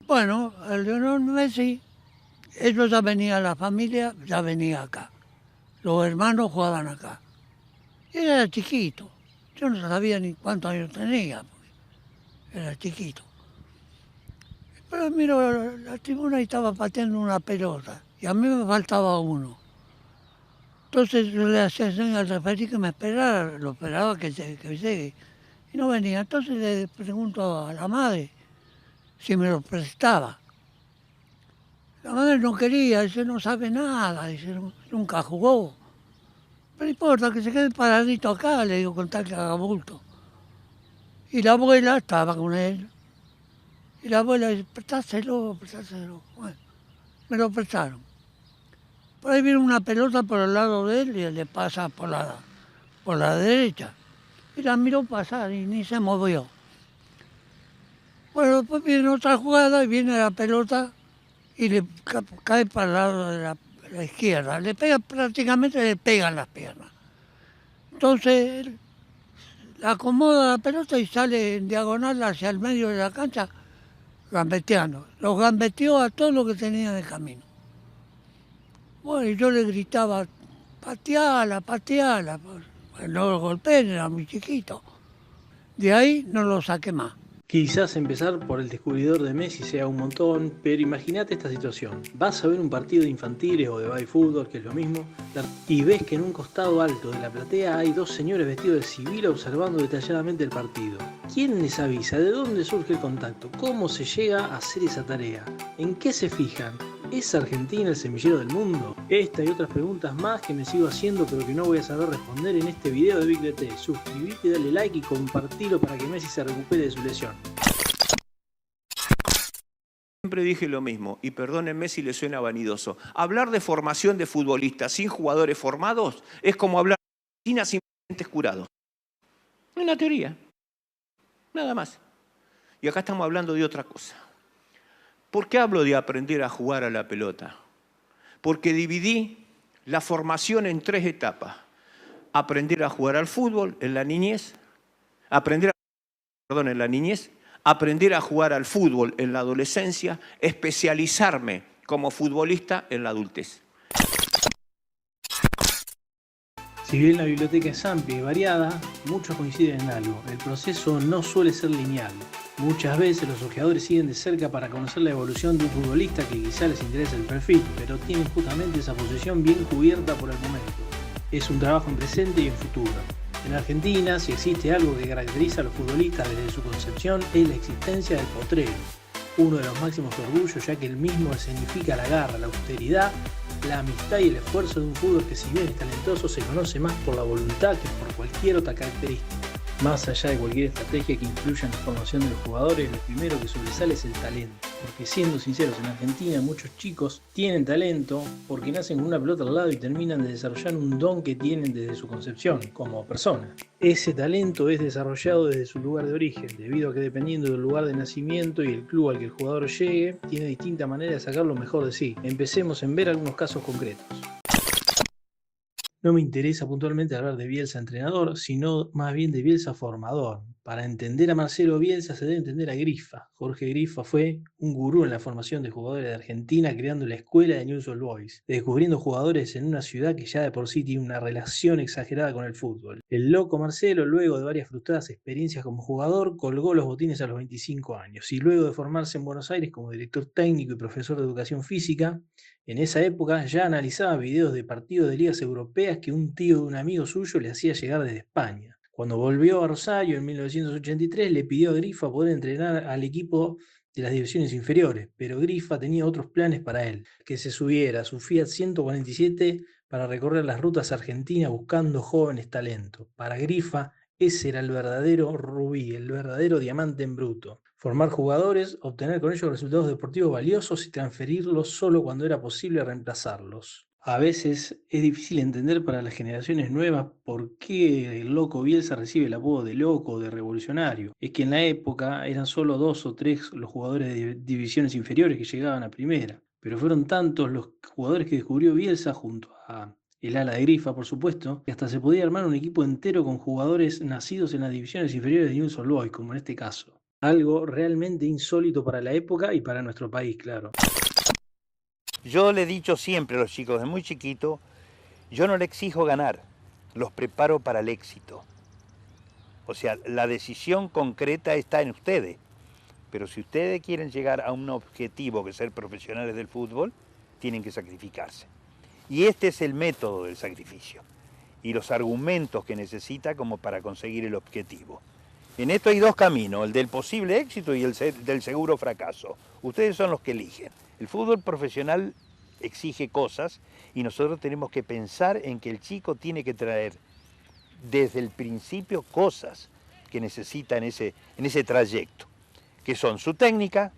Bueno, el Lionel Messi, ellos ya venía, la familia ya venía acá. Los hermanos jugaban acá. Él era chiquito. Yo no sabía ni cuántos años tenía, porque era chiquito. Pero miro la tribuna y estaba pateando una pelota. Y a mí me faltaba uno. Entonces yo le hacía señas al referí que me esperara, lo esperaba que llegue. Y no venía. Entonces le pregunto a la madre si me lo prestaba. La madre no quería, dice, no sabe nada, dice, nunca jugó. Pero no importa, que se quede paradito acá, le digo, con tal que haga bulto. Y la abuela estaba con él. Y la abuela dice, prestáselo, prestáselo. Bueno, me lo prestaron. Por ahí viene una pelota por el lado de él y él le pasa por la derecha. Y la miró pasar y ni se movió. Bueno, después viene otra jugada y viene la pelota y le cae para el lado de la izquierda. Le pega, prácticamente le pegan las piernas. Entonces él la acomoda la pelota y sale en diagonal hacia el medio de la cancha gambeteando. Los gambeteó a todo lo que tenía en el camino. Bueno, y yo le gritaba, pateala, pateala. Pues no lo golpeen, era muy chiquito. De ahí no lo saqué más. Quizás empezar por el descubridor de Messi sea un montón, pero imagínate esta situación. Vas a ver un partido de infantiles o de baby fútbol, que es lo mismo, y ves que en un costado alto de la platea hay dos señores vestidos de civil observando detalladamente el partido. ¿Quién les avisa? ¿De dónde surge el contacto? ¿Cómo se llega a hacer esa tarea? ¿En qué se fijan? ¿Es Argentina el semillero del mundo? Esta y otras preguntas más que me sigo haciendo pero que no voy a saber responder en este video de Big DT. Suscríbete, dale like y compartilo para que Messi se recupere de su lesión. Siempre dije lo mismo, y perdónenme si le suena vanidoso. Hablar de formación de futbolistas sin jugadores formados es como hablar de medicina sin pacientes curados. Una teoría, nada más. Y acá estamos hablando de otra cosa. ¿Por qué hablo de aprender a jugar a la pelota? Porque dividí la formación en 3 etapas. Aprender a jugar al fútbol en la niñez, aprender a jugar al fútbol en la adolescencia, especializarme como futbolista en la adultez. Si bien la biblioteca es amplia y variada, muchos coinciden en algo: el proceso no suele ser lineal. Muchas veces los ojeadores siguen de cerca para conocer la evolución de un futbolista que quizá les interesa el perfil, pero tienen justamente esa posición bien cubierta por el momento. Es un trabajo en presente y en futuro. En Argentina, si existe algo que caracteriza a los futbolistas desde su concepción, es la existencia del potrero, uno de los máximos orgullos, ya que el mismo escenifica la garra, la austeridad, la amistad y el esfuerzo de un fútbol que, si bien es talentoso, se conoce más por la voluntad que por cualquier otra característica. Más allá de cualquier estrategia que influya en la formación de los jugadores, lo primero que sobresale es el talento. Porque, siendo sinceros, en Argentina muchos chicos tienen talento porque nacen con una pelota al lado y terminan de desarrollar un don que tienen desde su concepción como persona. Ese talento es desarrollado desde su lugar de origen, debido a que, dependiendo del lugar de nacimiento y el club al que el jugador llegue, tiene distinta manera de sacar lo mejor de sí. Empecemos en ver algunos casos concretos. No me interesa puntualmente hablar de Bielsa entrenador, sino más bien de Bielsa formador. Para entender a Marcelo Bielsa se debe entender a Grifa. Jorge Grifa fue un gurú en la formación de jugadores de Argentina, creando la escuela de Newell's Old Boys, descubriendo jugadores en una ciudad que ya de por sí tiene una relación exagerada con el fútbol. El loco Marcelo, luego de varias frustradas experiencias como jugador, colgó los botines a los 25 años y, luego de formarse en Buenos Aires como director técnico y profesor de educación física, en esa época ya analizaba videos de partidos de ligas europeas que un tío de un amigo suyo le hacía llegar desde España. Cuando volvió a Rosario en 1983, le pidió a Grifa poder entrenar al equipo de las divisiones inferiores, pero Grifa tenía otros planes para él: que se subiera a su Fiat 147 para recorrer las rutas argentinas buscando jóvenes talentos. Para Grifa, ese era el verdadero rubí, el verdadero diamante en bruto. Formar jugadores, obtener con ellos resultados deportivos valiosos y transferirlos solo cuando era posible reemplazarlos. A veces es difícil entender para las generaciones nuevas por qué el loco Bielsa recibe el apodo de loco o de revolucionario. Es que en la época eran solo 2 o 3 los jugadores de divisiones inferiores que llegaban a primera, pero fueron tantos los jugadores que descubrió Bielsa, junto a el ala de Grifa, por supuesto, que hasta se podía armar un equipo entero con jugadores nacidos en las divisiones inferiores de Newell's Old Boys, como en este caso. Algo realmente insólito para la época y para nuestro país, claro. Yo le he dicho siempre a los chicos desde muy chiquito, yo no le exijo ganar, los preparo para el éxito. O sea, la decisión concreta está en ustedes. Pero si ustedes quieren llegar a un objetivo que es ser profesionales del fútbol, tienen que sacrificarse. Y este es el método del sacrificio y los argumentos que necesita como para conseguir el objetivo. En esto hay dos caminos, el del posible éxito y el del seguro fracaso. Ustedes son los que eligen. El fútbol profesional exige cosas y nosotros tenemos que pensar en que el chico tiene que traer desde el principio cosas que necesita en ese trayecto, que son su técnica,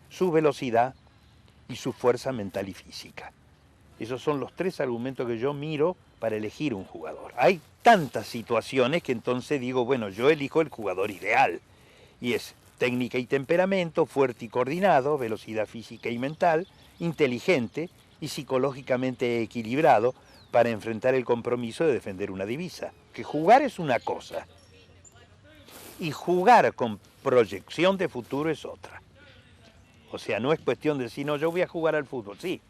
su velocidad y su fuerza mental y física. Esos son los tres argumentos que yo miro para elegir un jugador. Hay tantas situaciones que entonces digo, bueno, yo elijo el jugador ideal. Y es técnica y temperamento, fuerte y coordinado, velocidad física y mental, inteligente y psicológicamente equilibrado para enfrentar el compromiso de defender una divisa. Que jugar es una cosa y jugar con proyección de futuro es otra. O sea, no es cuestión de decir, no, yo voy a jugar al fútbol. Sí,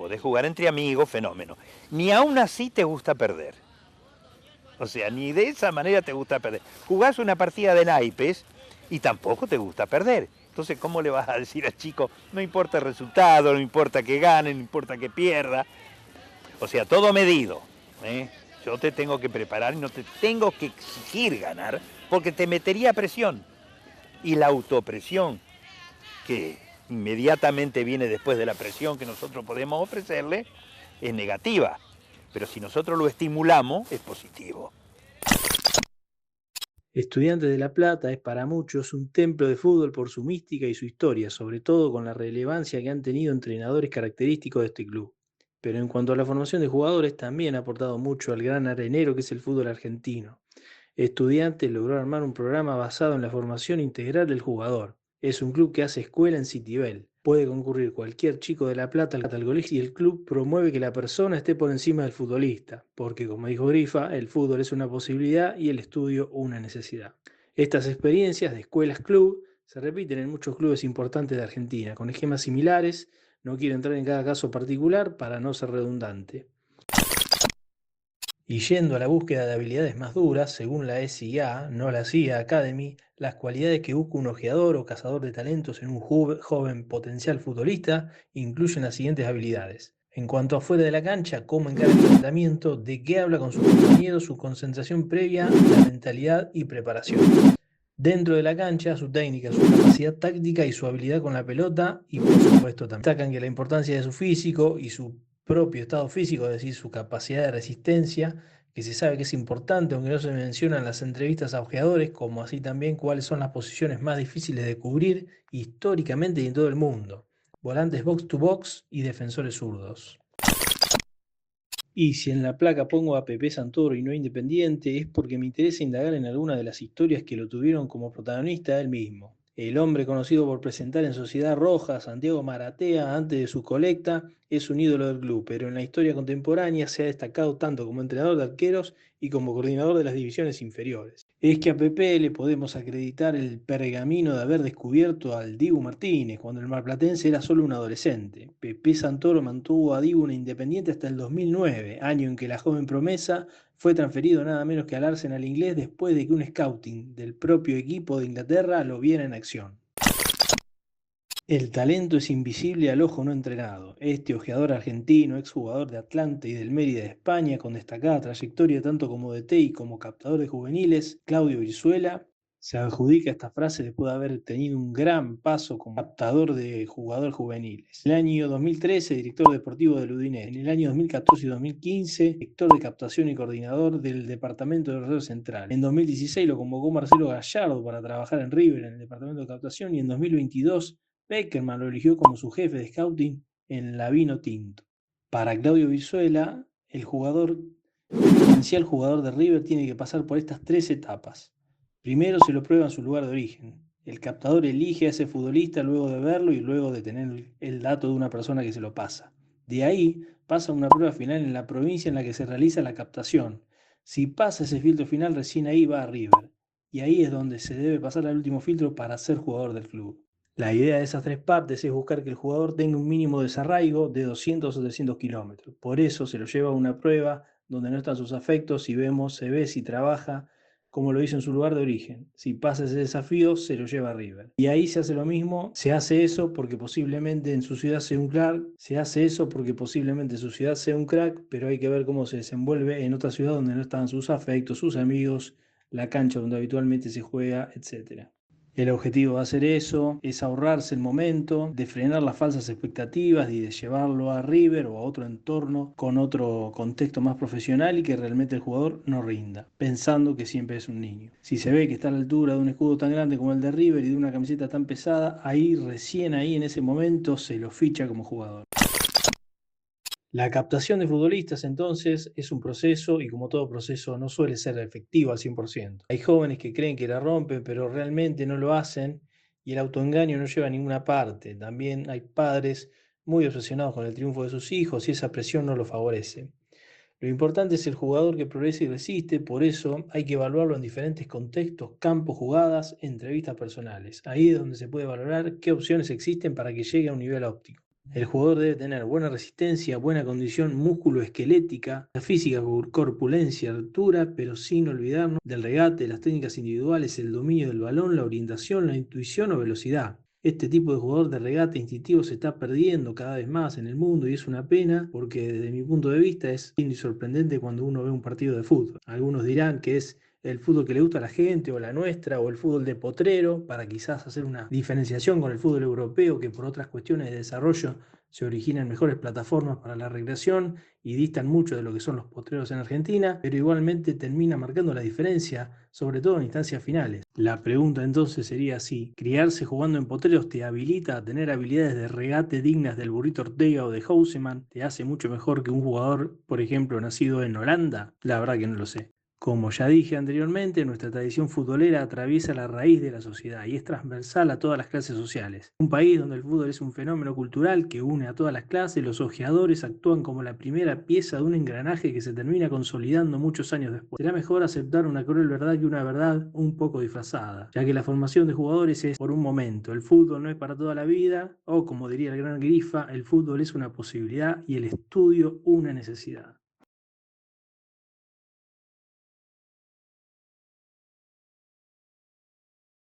podés jugar entre amigos, fenómeno. Ni aún así te gusta perder. O sea, ni de esa manera te gusta perder. Jugás una partida de naipes y tampoco te gusta perder. Entonces, ¿cómo le vas a decir al chico, no importa el resultado, no importa que gane, no importa que pierda? O sea, todo medido, ¿eh? Yo te tengo que preparar y no te tengo que exigir ganar porque te metería presión. Y la autopresión, que inmediatamente viene después de la presión que nosotros podemos ofrecerle, es negativa. Pero si nosotros lo estimulamos, es positivo. Estudiantes de La Plata es para muchos un templo de fútbol por su mística y su historia, sobre todo con la relevancia que han tenido entrenadores característicos de este club. Pero en cuanto a la formación de jugadores, también ha aportado mucho al gran arenero que es el fútbol argentino. Estudiantes logró armar un programa basado en la formación integral del jugador. Es un club que hace escuela en Citibel. Puede concurrir cualquier chico de La Plata al colegio y el club promueve que la persona esté por encima del futbolista, porque como dijo Grifa, el fútbol es una posibilidad y el estudio una necesidad. Estas experiencias de escuelas club se repiten en muchos clubes importantes de Argentina, con esquemas similares. No quiero entrar en cada caso particular para no ser redundante. Y yendo a la búsqueda de habilidades más duras, según la SIA, no la CIA Academy, las cualidades que busca un ojeador o cazador de talentos en un joven potencial futbolista incluyen las siguientes habilidades. En cuanto a fuera de la cancha, cómo encara el enfrentamiento, de qué habla con sus compañeros, su concentración previa, la mentalidad y preparación. Dentro de la cancha, su técnica, su capacidad táctica y su habilidad con la pelota, y por supuesto también destacan que la importancia de su físico y su propio estado físico, es decir, su capacidad de resistencia, que se sabe que es importante, aunque no se menciona en las entrevistas a ojeadores, como así también cuáles son las posiciones más difíciles de cubrir históricamente y en todo el mundo. Volantes box to box y defensores zurdos. Y si en la placa pongo a Pepe Santoro y no Independiente, es porque me interesa indagar en alguna de las historias que lo tuvieron como protagonista él mismo. El hombre conocido por presentar en Sociedad Roja, Santiago Maratea, antes de su colecta, es un ídolo del club, pero en la historia contemporánea se ha destacado tanto como entrenador de arqueros y como coordinador de las divisiones inferiores. Es que a Pepe le podemos acreditar el pergamino de haber descubierto al Dibu Martínez cuando el marplatense era solo un adolescente. Pepe Santoro mantuvo a Dibu en Independiente hasta el 2009, año en que la joven promesa fue transferido nada menos que al Arsenal inglés después de que un scouting del propio equipo de Inglaterra lo viera en acción. El talento es invisible al ojo no entrenado. Este ojeador argentino, exjugador de Atlante y del Mérida de España, con destacada trayectoria tanto como DT y como captador de juveniles, Claudio Brizuela, se adjudica esta frase después de haber tenido un gran paso como captador de jugador juveniles. En el año 2013, director deportivo del Udinese. En el año 2014 y 2015, director de captación y coordinador del departamento de Rosario Central. En 2016 lo convocó Marcelo Gallardo para trabajar en River en el departamento de captación y en 2022 Beckerman lo eligió como su jefe de scouting en la Vino Tinto. Para Claudio Brizuela, el potencial jugador de River tiene que pasar por estas tres etapas. Primero se lo prueba en su lugar de origen. El captador elige a ese futbolista luego de verlo y luego de tener el dato de una persona que se lo pasa. De ahí pasa a una prueba final en la provincia en la que se realiza la captación. Si pasa ese filtro final, recién ahí va a River. y ahí es donde se debe pasar al último filtro para ser jugador del club. La idea de esas tres partes es buscar que el jugador tenga un mínimo desarraigo de 200 o 300 kilómetros. Por eso se lo lleva a una prueba donde no están sus afectos, si vemos, se ve si trabaja, como lo hizo en su lugar de origen. Si pasa ese desafío, se lo lleva a River. Y ahí se hace lo mismo, se hace eso porque posiblemente en su ciudad sea un crack, se hace eso porque posiblemente su ciudad sea un crack, pero hay que ver cómo se desenvuelve en otra ciudad donde no están sus afectos, sus amigos, la cancha donde habitualmente se juega, etc. El objetivo va a ser eso, es ahorrarse el momento, de frenar las falsas expectativas y de llevarlo a River o a otro entorno con otro contexto más profesional y que realmente el jugador no rinda, pensando que siempre es un niño. Si se ve que está a la altura de un escudo tan grande como el de River y de una camiseta tan pesada, ahí recién ahí en ese momento se lo ficha como jugador. La captación de futbolistas entonces es un proceso y como todo proceso no suele ser efectivo al 100%. Hay jóvenes que creen que la rompen pero realmente no lo hacen y el autoengaño no lleva a ninguna parte. También hay padres muy obsesionados con el triunfo de sus hijos y esa presión no lo favorece. Lo importante es el jugador que progresa y resiste, por eso hay que evaluarlo en diferentes contextos, campos, jugadas, entrevistas personales. Ahí es donde se puede valorar qué opciones existen para que llegue a un nivel óptimo. El jugador debe tener buena resistencia, buena condición músculo-esquelética, la física, corpulencia, altura, pero sin olvidarnos del regate, las técnicas individuales, el dominio del balón, la orientación, la intuición o velocidad. Este tipo de jugador de regate instintivo se está perdiendo cada vez más en el mundo y es una pena porque desde mi punto de vista es sorprendente cuando uno ve un partido de fútbol. Algunos dirán que es el fútbol que le gusta a la gente o la nuestra o el fútbol de potrero para quizás hacer una diferenciación con el fútbol europeo que por otras cuestiones de desarrollo se originan mejores plataformas para la recreación y distan mucho de lo que son los potreros en Argentina, pero igualmente termina marcando la diferencia, sobre todo en instancias finales. La pregunta entonces sería si criarse jugando en potreros te habilita a tener habilidades de regate dignas del Burrito Ortega o de Houseman, te hace mucho mejor que un jugador, por ejemplo, nacido en Holanda. La verdad que no lo sé. Como ya dije anteriormente, nuestra tradición futbolera atraviesa la raíz de la sociedad y es transversal a todas las clases sociales. Un país donde el fútbol es un fenómeno cultural que une a todas las clases, los ojeadores actúan como la primera pieza de un engranaje que se termina consolidando muchos años después. Será mejor aceptar una cruel verdad que una verdad un poco disfrazada, ya que la formación de jugadores es por un momento, el fútbol no es para toda la vida, o como diría el gran Grifa, el fútbol es una posibilidad y el estudio una necesidad.